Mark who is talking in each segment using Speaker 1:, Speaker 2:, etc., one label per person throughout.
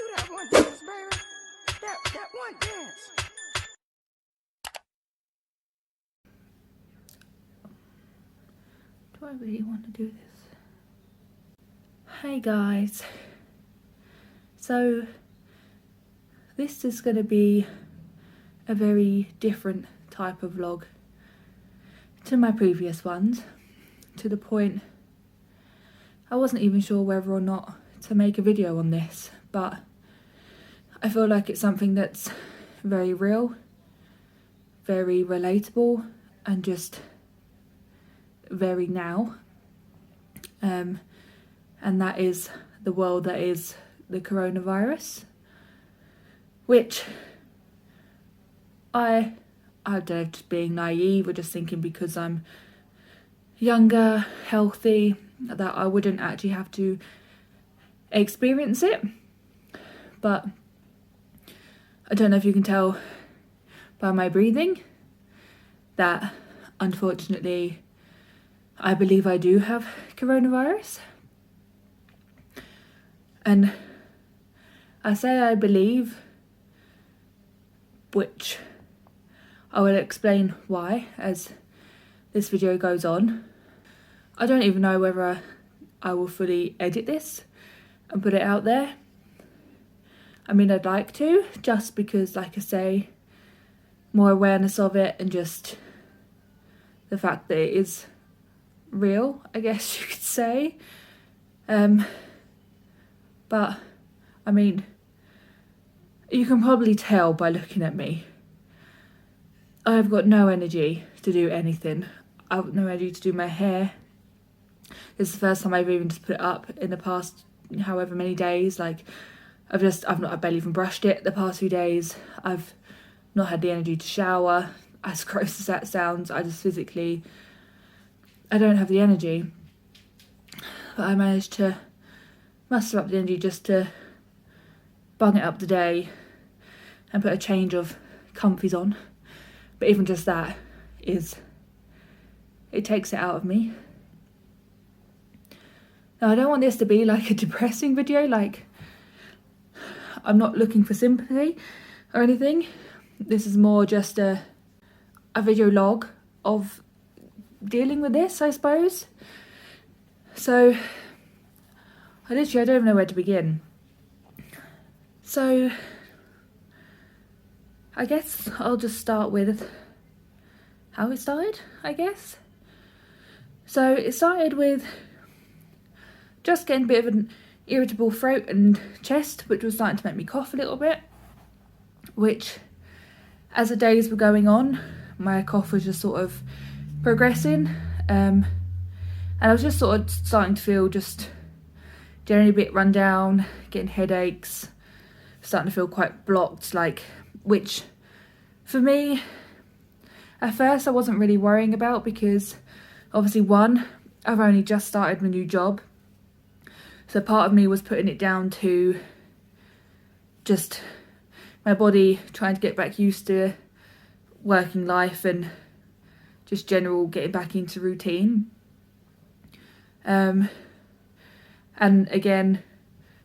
Speaker 1: do that one dance, baby. That one dance.
Speaker 2: Do I really want to do this? Hey guys. So this is going to be a very different type of vlog to my previous ones, to the point I wasn't even sure whether or not to make a video on this, but I feel like it's something that's very real, very relatable, and just very now. And that is the world that is the coronavirus, which I don't know, just being naive or just thinking because I'm younger, healthy, that I wouldn't actually have to experience it. But I don't know if you can tell by my breathing that unfortunately I believe I do have coronavirus. And I say I believe, which I will explain why as this video goes on. I don't even know whether I will fully edit this and put it out there. I mean, I'd like to, just because, like I say, more awareness of it and just the fact that it is real, I guess you could say. But, I mean, you can probably tell by looking at me. I've got no energy to do anything. I've got no energy to do my hair. This is the first time I've even just put it up in the past however many days. Like, I barely even brushed it the past few days. I've not had the energy to shower. As gross as that sounds, I don't have the energy. But I managed to muster up the energy just to bung it up today and put a change of comfies on. But even just that it takes it out of me. Now, I don't want this to be like a depressing video, like I'm not looking for sympathy or anything. This is more just a video log of dealing with this, I suppose. So I don't even know where to begin. So I guess I'll just start with how it started, I guess. So it started with just getting a bit of an irritable throat and chest, which was starting to make me cough a little bit, which as the days were going on, my cough was just sort of progressing, and I was just sort of starting to feel just generally a bit run down, getting headaches, starting to feel quite blocked, which for me at first I wasn't really worrying about, because obviously, one, I've only just started my new job, so part of me was putting it down to just my body trying to get back used to working life and just general getting back into routine. And again,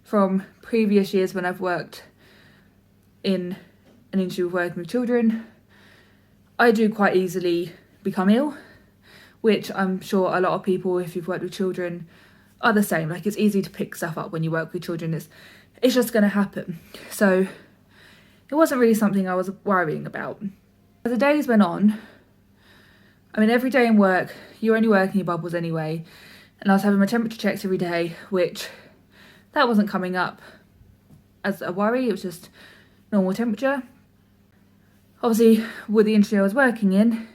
Speaker 2: from previous years when I've worked in an industry working with children, I do quite easily become ill, which I'm sure a lot of people, if you've worked with children, are the same. Like, it's easy to pick stuff up when you work with children. It's just going to happen. So it wasn't really something I was worrying about. As the days went on, I mean, every day in work, you're only working your bubbles anyway. And I was having my temperature checked every day, which that wasn't coming up as a worry. It was just normal temperature. Obviously, with the industry I was working in,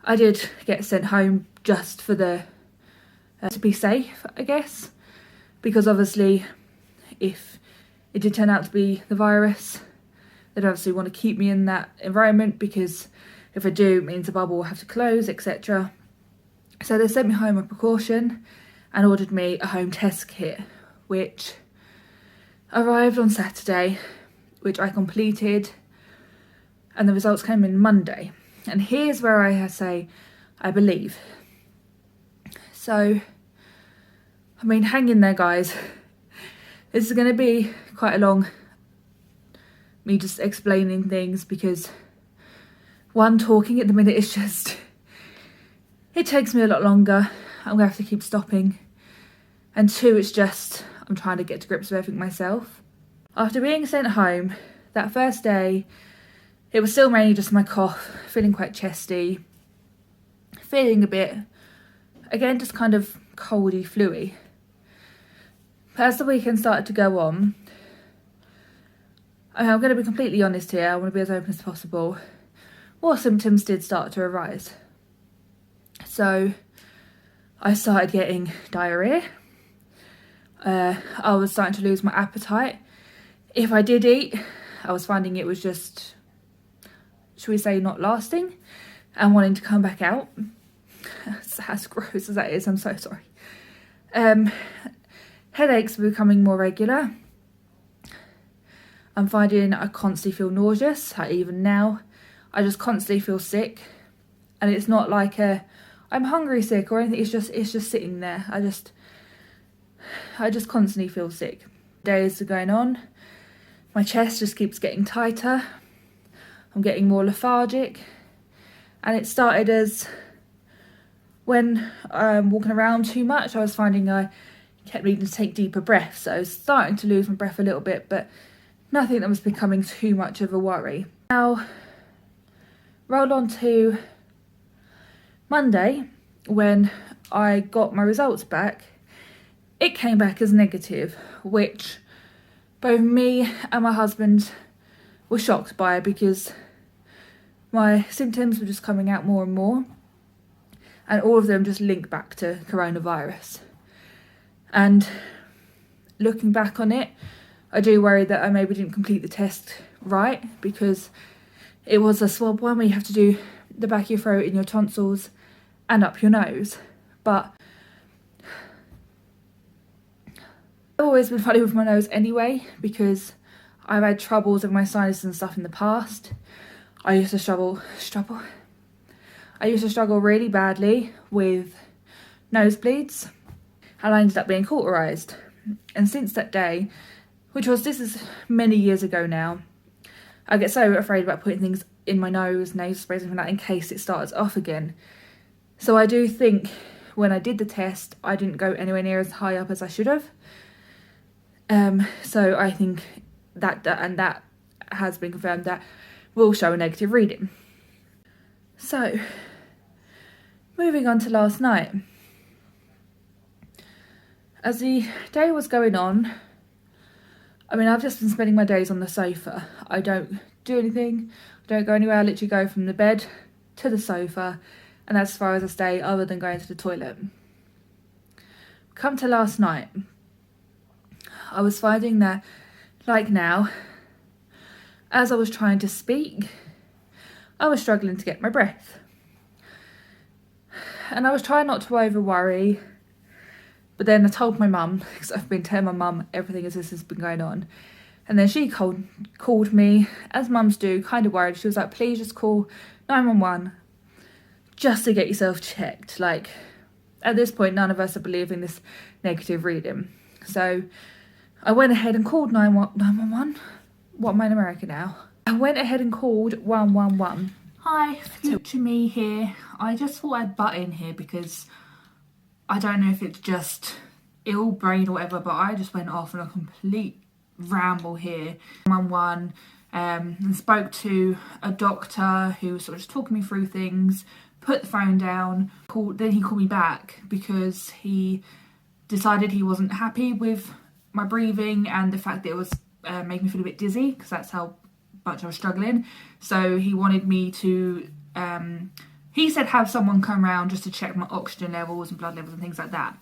Speaker 2: I did get sent home just for to be safe, I guess, because obviously if it did turn out to be the virus, they'd obviously want to keep me in that environment, because if I do, it means the bubble will have to close, etc. So they sent me home a precaution and ordered me a home test kit, which arrived on Saturday, which I completed, and the results came in Monday. And here's where I say I believe. So, I mean, hang in there, guys. This is going to be quite a long, me just explaining things, because one, talking at the minute is just, it takes me a lot longer. I'm going to have to keep stopping. And two, it's just, I'm trying to get to grips with everything myself. After being sent home, that first day, it was still mainly just my cough, feeling quite chesty, feeling a bit, again, just kind of coldy, fluey. As the weekend started to go on, I'm going to be completely honest here, I want to be as open as possible, more symptoms did start to arise. So I started getting diarrhoea. I was starting to lose my appetite. If I did eat, I was finding it was just, should we say, not lasting and wanting to come back out. As gross as that is, I'm so sorry. Headaches were becoming more regular. I'm finding I constantly feel nauseous. Even now, I just constantly feel sick, and it's not like I'm hungry sick or anything. It's just sitting there. I just constantly feel sick. Days are going on. My chest just keeps getting tighter. I'm getting more lethargic, and it started as when I'm walking around too much. I was finding I kept needing to take deeper breaths, so I was starting to lose my breath a little bit, but nothing that was becoming too much of a worry. Now, roll on to Monday, when I got my results back. It came back as negative, which both me and my husband were shocked by, because my symptoms were just coming out more and more, and all of them just linked back to coronavirus. And looking back on it, I do worry that I maybe didn't complete the test right, because it was a swab one where you have to do the back of your throat and your tonsils and up your nose. But I've always been funny with my nose anyway, because I've had troubles with my sinuses and stuff in the past. I used to struggle really badly with nosebleeds, and I ended up being cauterised. And since that day, this is many years ago now, I get so afraid about putting things in my nose, nasal sprays and that, in case it starts off again. So I do think when I did the test, I didn't go anywhere near as high up as I should have. So I think that has been confirmed, that will show a negative reading. So, moving on to last night. As the day was going on, I've just been spending my days on the sofa. I don't do anything, I don't go anywhere. I literally go from the bed to the sofa, and that's as far as I stay, other than going to the toilet. Come to last night, I was finding that, like now, as I was trying to speak, I was struggling to get my breath. And I was trying not to over worry, but then I told my mum, because I've been telling my mum everything as this has been going on. And then she called me, as mums do, kind of worried. She was like, please just call 911 just to get yourself checked. Like, at this point, none of us are believing this negative reading. So I went ahead and called 911. What, am I in America now? I went ahead and called 111. Hi, future me here. I just thought I'd butt in here, because I don't know if it's just ill brain or whatever, but I just went off on a complete ramble here. 111, and spoke to a doctor who was sort of just talking me through things, put the phone down, then he called me back because he decided he wasn't happy with my breathing and the fact that it was making me feel a bit dizzy, because that's how much I was struggling. So he wanted me to, he said have someone come around just to check my oxygen levels and blood levels and things like that.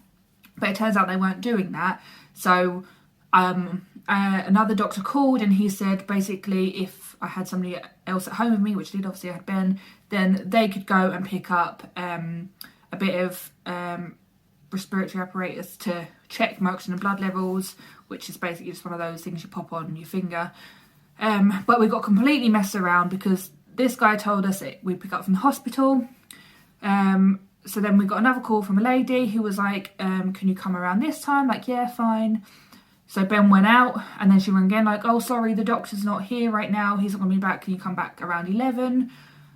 Speaker 2: But it turns out they weren't doing that. So another doctor called, and he said basically if I had somebody else at home with me, which did, obviously I had Ben, then they could go and pick up a bit of respiratory apparatus to check my oxygen and blood levels, which is basically just one of those things you pop on your finger. But we got completely messed around, because this guy told us we'd pick up from the hospital. So then we got another call from a lady who was like, can you come around this time? Like, yeah, fine. So Ben went out, and then she rang again like, oh, sorry, the doctor's not here right now. He's not going to be back. Can you come back around 11?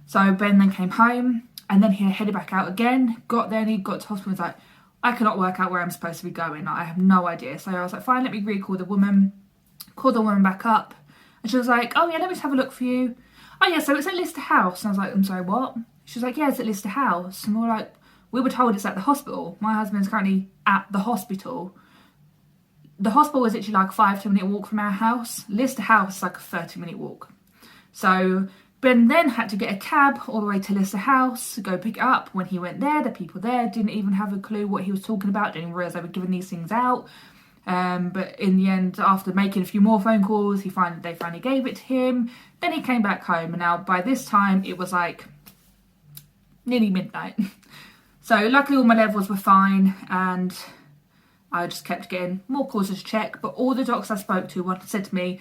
Speaker 2: So Ben then came home, and then he headed back out again. Got there, and he got to hospital and was like, I cannot work out where I'm supposed to be going. I have no idea. So I was like, fine, let me recall the woman. Called the woman back up, and she was like, oh yeah, let me just have a look for you. Oh yeah, so it's at Lister House. And I was like, I'm sorry, what? She was like, yeah, it's at Lister House. And we were like, we were told it's at the hospital. My husband's currently at the hospital. The hospital is literally like a 5-10 minute walk from our house. Lister House is like a 30-minute walk. So Ben then had to get a cab all the way to Lister House to go pick it up. When he went there, the people there didn't even have a clue what he was talking about, didn't even realise they were giving these things out. But in the end, after making a few more phone calls, they finally gave it to him. Then he came back home, and now by this time it was like nearly midnight. So luckily all my levels were fine, and I just kept getting more calls to check. But all the docs I spoke to said to me,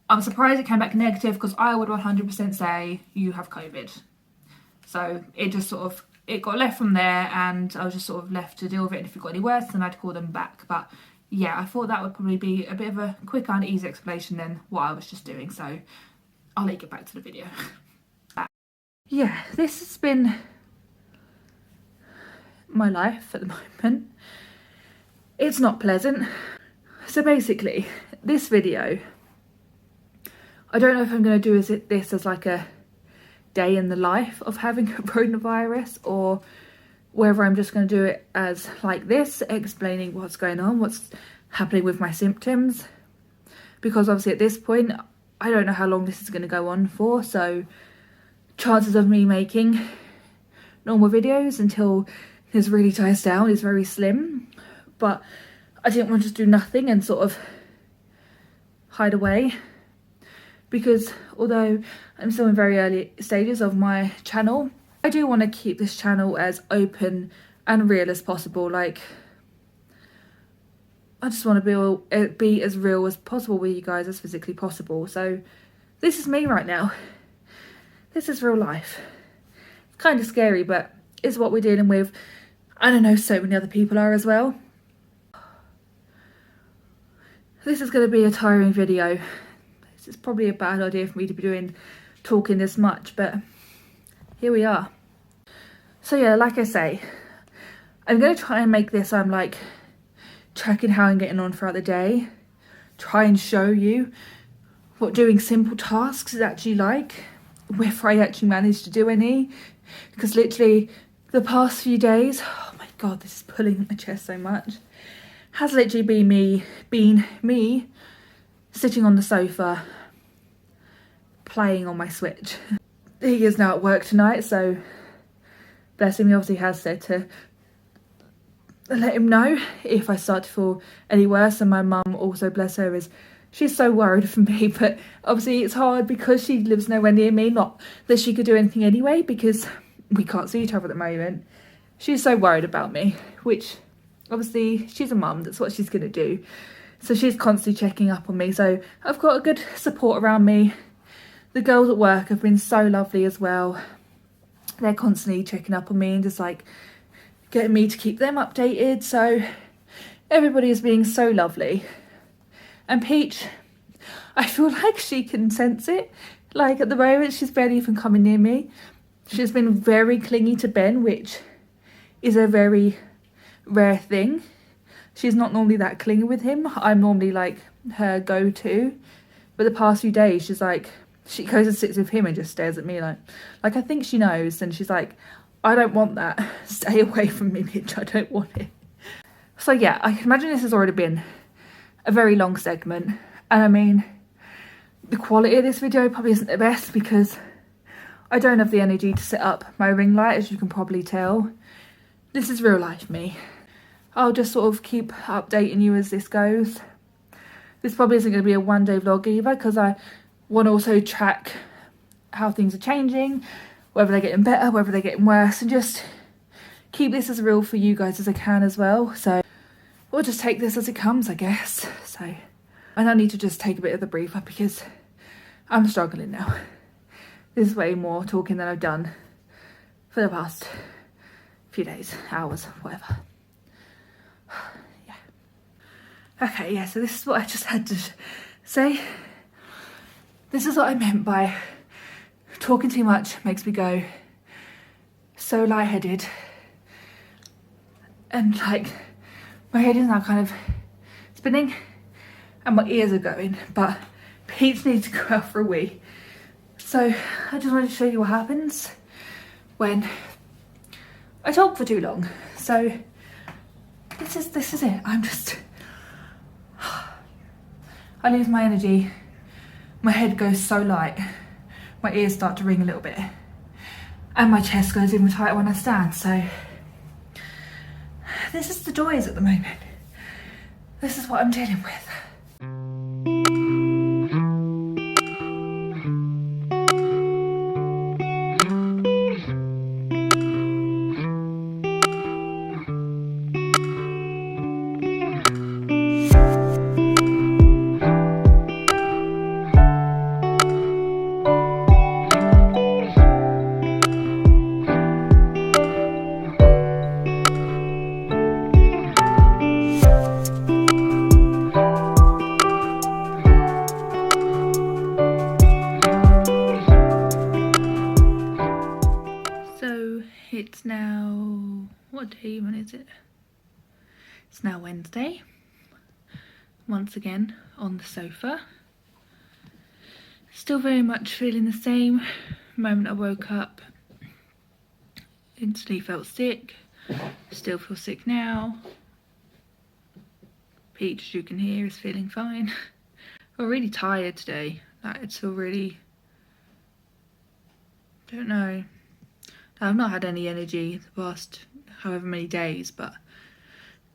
Speaker 2: I'm surprised it came back negative, because I would 100% say you have COVID. So it just it got left from there, and I was just sort of left to deal with it. And if it got any worse, then I'd call them back. But yeah, I thought that would probably be a bit of a quicker and easier explanation than what I was just doing. So I'll let you get back to the video. Yeah, this has been my life at the moment. It's not pleasant. So basically, this video, I don't know if I'm going to do this as like a day in the life of having coronavirus, or whether I'm just going to do it as like this, explaining what's going on, what's happening with my symptoms. Because obviously at this point, I don't know how long this is going to go on for, so chances of me making normal videos until this really dies down is very slim. But I didn't want to just do nothing and sort of hide away, because although I'm still in very early stages of my channel, I do want to keep this channel as open and real as possible. Like, I just want to be as real as possible with you guys, as physically possible. So this is me right now. This is real life. It's kind of scary, but it's what we're dealing with. And I know so many other people are as well. This is going to be a tiring video. This is probably a bad idea for me to be talking this much, but here we are. So yeah, like I say, I'm going to try and make this, I'm like tracking how I'm getting on throughout the day. Try and show you what doing simple tasks is actually like, whether I actually manage to do any. Because literally the past few days, oh my god, this is pulling my chest so much, has literally been me sitting on the sofa playing on my Switch. He is now at work tonight, so bless him, he obviously has said to let him know if I start to feel any worse. And my mum also, bless her, she's so worried for me, but obviously it's hard because she lives nowhere near me. Not that she could do anything anyway, because we can't see each other at the moment. She's so worried about me, which obviously she's a mum, that's what she's gonna do. So she's constantly checking up on me. So I've got a good support around me. The girls at work have been so lovely as well. They're constantly checking up on me and just like getting me to keep them updated. So everybody is being so lovely. And Peach, I feel like she can sense it. Like at the moment, she's barely even coming near me. She's been very clingy to Ben, which is a very rare thing. She's not normally that clingy with him. I'm normally like her go-to. But the past few days, she's like, she goes and sits with him and just stares at me like I think she knows. And she's like, I don't want that. Stay away from me, bitch. I don't want it. So yeah, I can imagine this has already been a very long segment. And I mean, the quality of this video probably isn't the best because I don't have the energy to set up my ring light, as you can probably tell. This is real life me. I'll just sort of keep updating you as this goes. This probably isn't going to be a one-day vlog either, because I want to also track how things are changing, whether they're getting better, whether they're getting worse, and just keep this as real for you guys as I can as well. So we'll just take this as it comes, I guess. So I need to just take a bit of the breather because I'm struggling now. This is way more talking than I've done for the past few days, hours, whatever. Yeah. Okay, yeah, so this is what I just had to say. This is what I meant by talking too much makes me go so lightheaded. And like, my head is now kind of spinning and my ears are going, but Pete needs to go out for a wee. So I just wanted to show you what happens when I talk for too long. So this is it. I lose my energy. My head goes so light. My ears start to ring a little bit. And my chest goes even tighter when I stand. So this is the joys at the moment. This is what I'm dealing with. It's now, what day even is it? It's now Wednesday. Once again on the sofa. Still very much feeling the same. The moment I woke up, instantly felt sick. Still feel sick now. Pete, as you can hear, is feeling fine. I'm really tired today. Like, it's all really, don't know. I've not had any energy the past however many days, but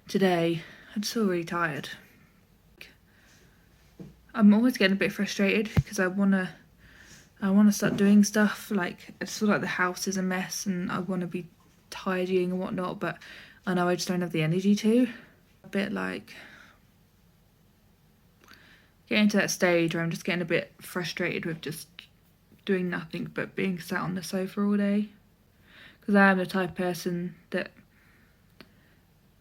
Speaker 2: today I'm still really tired. I'm always getting a bit frustrated because I wanna start doing stuff. Like, I just feel like the house is a mess and I want to be tidying and whatnot, but I know I just don't have the energy to. A bit like getting to that stage where I'm just getting a bit frustrated with just doing nothing but being sat on the sofa all day. Because I am the type of person that,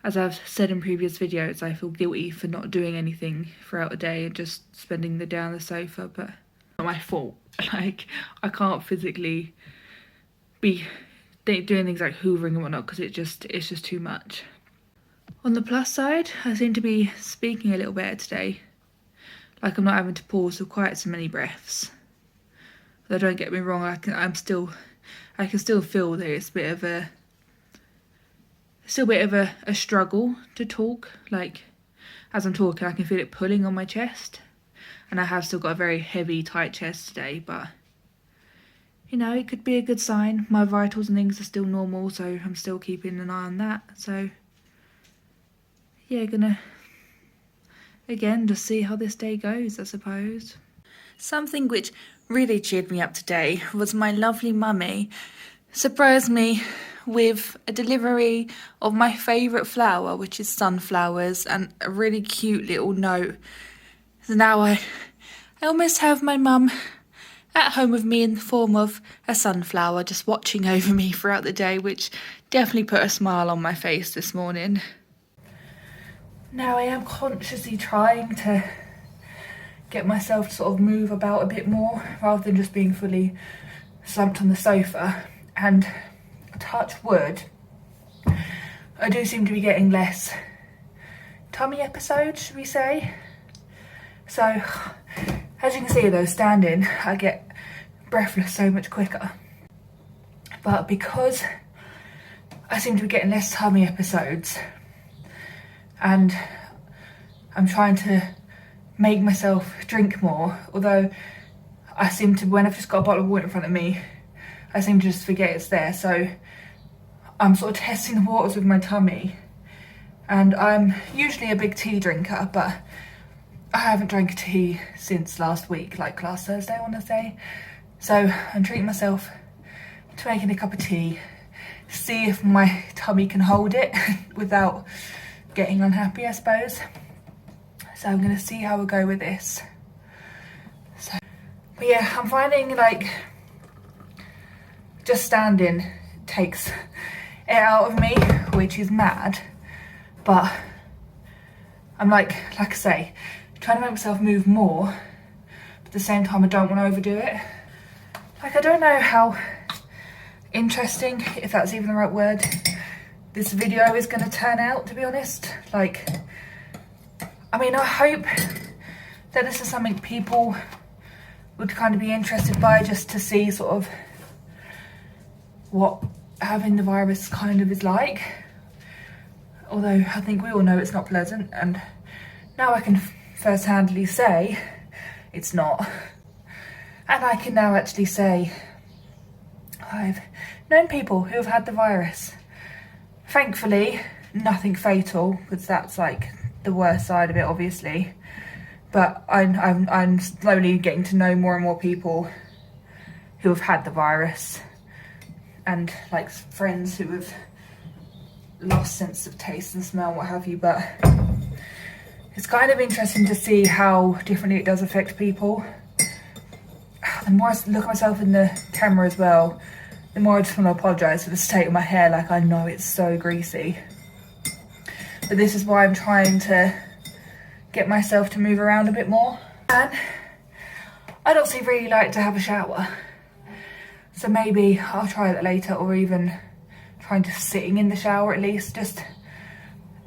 Speaker 2: as I've said in previous videos, I feel guilty for not doing anything throughout the day and just spending the day on the sofa, but it's not my fault. Like, I can't physically be doing things like hoovering and whatnot because it's just too much. On the plus side, I seem to be speaking a little better today. Like, I'm not having to pause for quite so many breaths. Though don't get me wrong, I can still feel that it's a bit of a struggle to talk. Like, as I'm talking, I can feel it pulling on my chest, and I have still got a very heavy, tight chest today, but you know, it could be a good sign. My vitals and things are still normal, so I'm still keeping an eye on that. So yeah, gonna again just see how this day goes, I suppose. Something which really cheered me up today was my lovely mummy surprised me with a delivery of my favourite flower, which is sunflowers, and a really cute little note. So now I almost have my mum at home with me in the form of a sunflower just watching over me throughout the day, which definitely put a smile on my face this morning. Now I am consciously trying to get myself to sort of move about a bit more rather than just being fully slumped on the sofa, and touch wood, I do seem to be getting less tummy episodes, should we say. So as you can see though, standing I get breathless so much quicker, but because I seem to be getting less tummy episodes and I'm trying to make myself drink more, although I seem to, when I've just got a bottle of water in front of me, I seem to just forget it's there. So I'm sort of testing the waters with my tummy, and I'm usually a big tea drinker, but I haven't drank tea since last week, like last Thursday I want to say. So I'm treating myself to making a cup of tea, see if my tummy can hold it without getting unhappy, I suppose. So I'm going to see how we go with this. So, but yeah, I'm finding like just standing takes it out of me, which is mad, but I'm like I say, trying to make myself move more, but at the same time I don't want to overdo it. Like, I don't know how interesting, if that's even the right word, this video is going to turn out, to be honest. Like, I mean, I hope that this is something people would kind of be interested by, just to see sort of what having the virus kind of is like. Although I think we all know it's not pleasant, and now I can first-handedly say it's not. And I can now actually say I've known people who have had the virus. Thankfully, nothing fatal, because that's like the worst side of it, obviously. But I'm slowly getting to know more and more people who have had the virus, and like friends who have lost sense of taste and smell, what have you. But it's kind of interesting to see how differently it does affect people. The more I look at myself in the camera as well, the more I just want to apologise for the state of my hair. Like, I know it's so greasy, but this is why I'm trying to get myself to move around a bit more. And I'd also really like to have a shower, so maybe I'll try that later, or even trying to sitting in the shower at least, just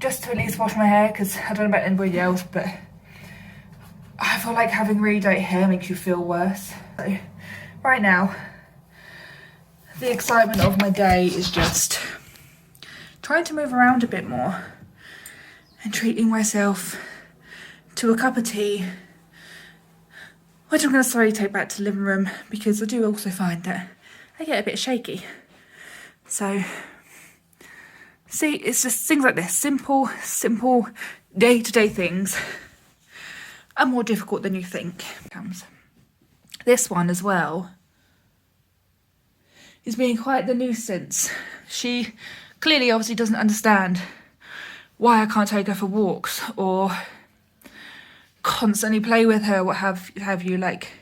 Speaker 2: to at least wash my hair, because I don't know about anybody else, but I feel like having really dirty hair makes you feel worse. So right now, the excitement of my day is just trying to move around a bit more and treating myself to a cup of tea, which I'm going to slowly take back to the living room, because I do also find that I get a bit shaky. So, see, it's just things like this, simple day-to-day things are more difficult than you think. This one as well is being quite the nuisance. She clearly obviously doesn't understand why I can't take her for walks, or constantly play with her, what have you. Like,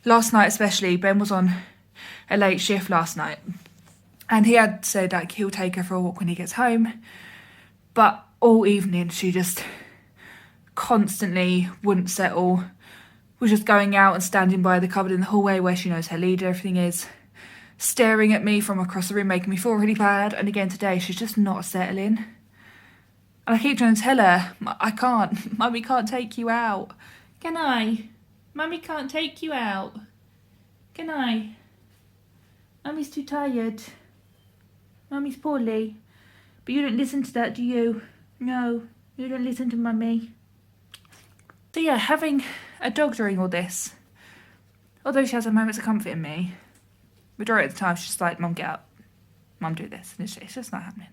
Speaker 2: last night especially, Ben was on a late shift last night, and he had said like he'll take her for a walk when he gets home, but all evening she just constantly wouldn't settle, was just going out and standing by the cupboard in the hallway where she knows her leader, everything is, staring at me from across the room, making me feel really bad. And again today, she's just not settling. And I keep trying to tell her, I can't, Mummy can't take you out. Can I? Mummy can't take you out. Can I? Mummy's too tired. Mummy's poorly. But you don't listen to that, do you? No, you don't listen to Mummy. So yeah, having a dog during all this, although she has her moments of comfort in me, majority of the time she's just like, Mum, get up. Mum, do this. And it's just not happening.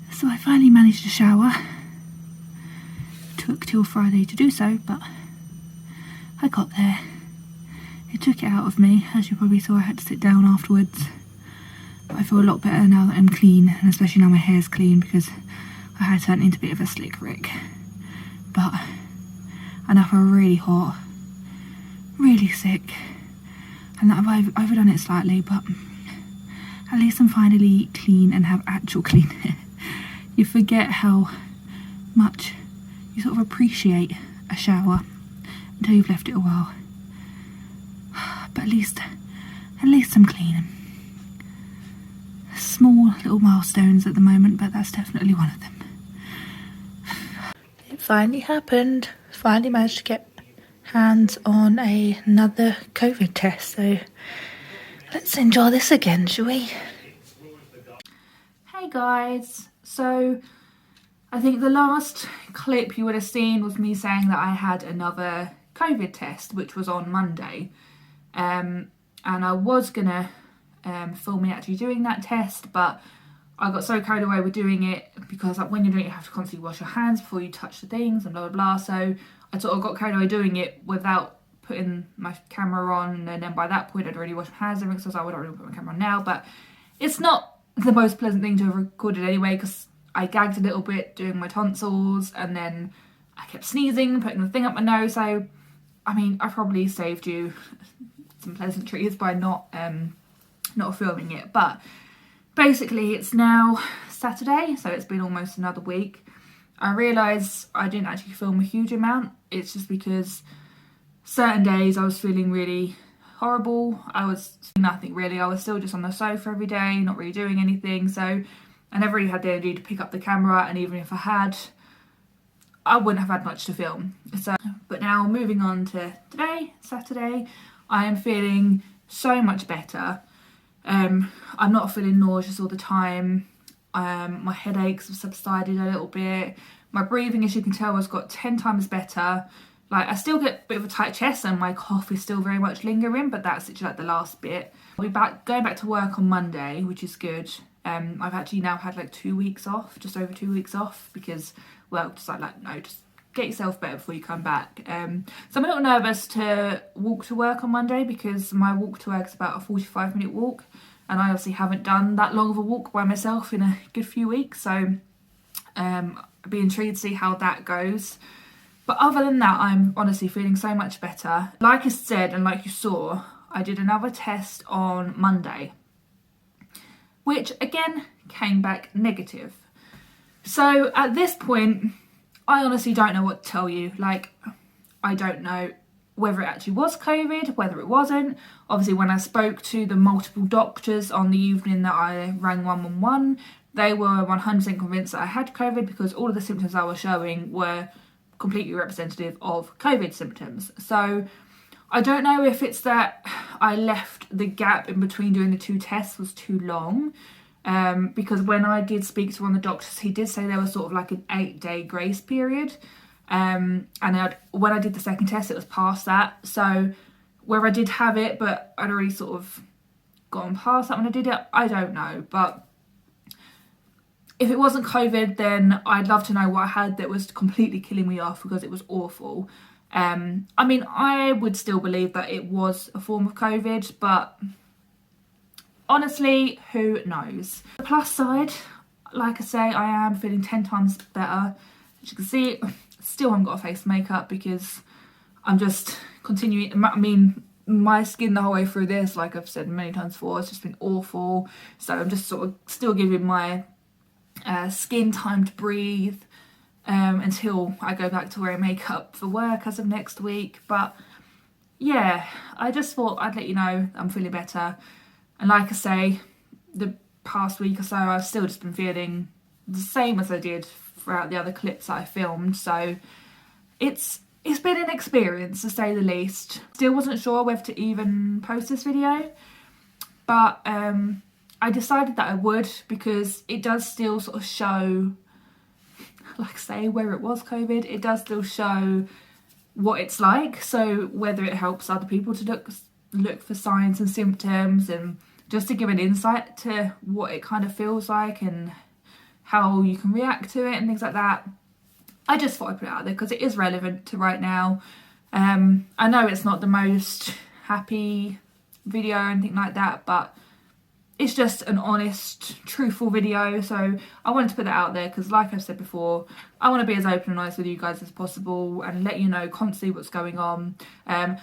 Speaker 2: So I finally managed to shower. Took till Friday to do so, but I got there. It took it out of me. As you probably saw, I had to sit down afterwards. I feel a lot better now that I'm clean, and especially now my hair's clean, because I had turned into a bit of a slick Rick. But I now feel really hot, really sick, and I've overdone it slightly, but at least I'm finally clean and have actual clean hair. You forget how much you sort of appreciate a shower until you've left it a while. But at least I'm clean. Small little milestones at the moment, but that's definitely one of them. It finally happened. Finally managed to get hands on another COVID test, so let's enjoy this again, shall we? Hey guys, so I think the last clip you would have seen was me saying that I had another COVID test, which was on Monday, and I was gonna film me actually doing that test, but I got so carried away with doing it, because like when you're doing it you have to constantly wash your hands before you touch the things and blah blah blah, so I sort of got carried away doing it without putting my camera on, and then by that point I'd already washed my hands and everything, so I was like, I don't really put my camera on now. But it's not the most pleasant thing to have recorded anyway, because I gagged a little bit doing my tonsils, and then I kept sneezing, putting the thing up my nose, so I mean I probably saved you some pleasantries by not filming it. But basically it's now Saturday, so it's been almost another week. I realise I didn't actually film a huge amount. It's just because certain days I was feeling really horrible. I was nothing really. I was still just on the sofa every day, not really doing anything. So I never really had the energy to pick up the camera, and even if I had, I wouldn't have had much to film. So, but now moving on to today, Saturday, I am feeling so much better. I'm not feeling nauseous all the time. My headaches have subsided a little bit. My breathing, as you can tell, has got 10 times better. Like, I still get a bit of a tight chest and my cough is still very much lingering, but that's literally like the last bit. I'll be going back to work on Monday, which is good. I've actually now had like 2 weeks off, just over 2 weeks off, because work just like no, just get yourself better before you come back. So I'm a little nervous to walk to work on Monday, because my walk to work is about a 45-minute walk, and I obviously haven't done that long of a walk by myself in a good few weeks, so I'd be intrigued to see how that goes. But other than that, I'm honestly feeling so much better. Like I said, and like you saw, I did another test on Monday, which again came back negative. So at this point, I honestly don't know what to tell you. Like, I don't know whether it actually was COVID, whether it wasn't. Obviously, when I spoke to the multiple doctors on the evening that I rang 111, they were 100% convinced that I had COVID, because all of the symptoms I was showing were completely representative of COVID symptoms. So I don't know if it's that I left the gap in between doing the two tests was too long, because when I did speak to one of the doctors, he did say there was sort of like an 8-day grace period. And when I did the second test, it was past that. So whether I did have it, but I'd already sort of gone past that when I did it, I don't know. But if it wasn't COVID, then I'd love to know what I had that was completely killing me off, because it was awful. I mean, I would still believe that it was a form of COVID, but honestly, who knows? The plus side, like I say, I am feeling 10 times better. As you can see, still haven't got a face makeup, because I'm just continuing. I mean, my skin the whole way through this, like I've said many times before, it's just been awful. So I'm just sort of still giving my skin time to breathe until I go back to wearing makeup for work as of next week. But yeah, I just thought I'd let you know I'm feeling better. And like I say, the past week or so I've still just been feeling the same as I did throughout the other clips that I filmed. So it's been an experience, to say the least. Still wasn't sure whether to even post this video, but I decided that I would, because it does still sort of show, like I say, where it was COVID, it does still show what it's like. So whether it helps other people to look for signs and symptoms, and just to give an insight to what it kind of feels like and how you can react to it and things like that. I just thought I'd put it out there because it is relevant to right now. I know it's not the most happy video or anything like that, but it's just an honest, truthful video, so I wanted to put that out there because, like I've said before, I want to be as open and honest with you guys as possible and let you know constantly what's going on.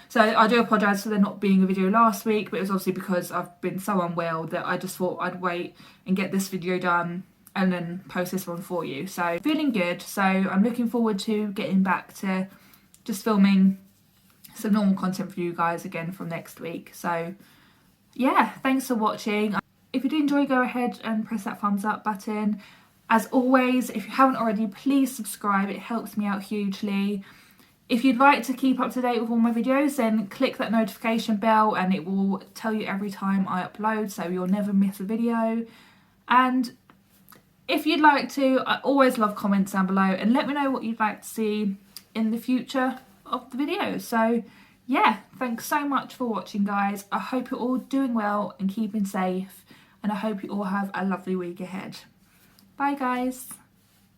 Speaker 2: So I do apologise for there not being a video last week, but it was obviously because I've been so unwell that I just thought I'd wait and get this video done and then post this one for you. So feeling good, so I'm looking forward to getting back to just filming some normal content for you guys again from next week. So yeah, thanks for watching. If you did enjoy, go ahead and press that thumbs up button. As always, if you haven't already, please subscribe. It helps me out hugely. If you'd like to keep up to date with all my videos, then click that notification bell and it will tell you every time I upload, so you'll never miss a video. And if you'd like to, I always love comments down below, and let me know what you'd like to see in the future of the videos. So yeah, thanks so much for watching, guys. I hope you're all doing well and keeping safe, and I hope you all have a lovely week ahead. Bye guys.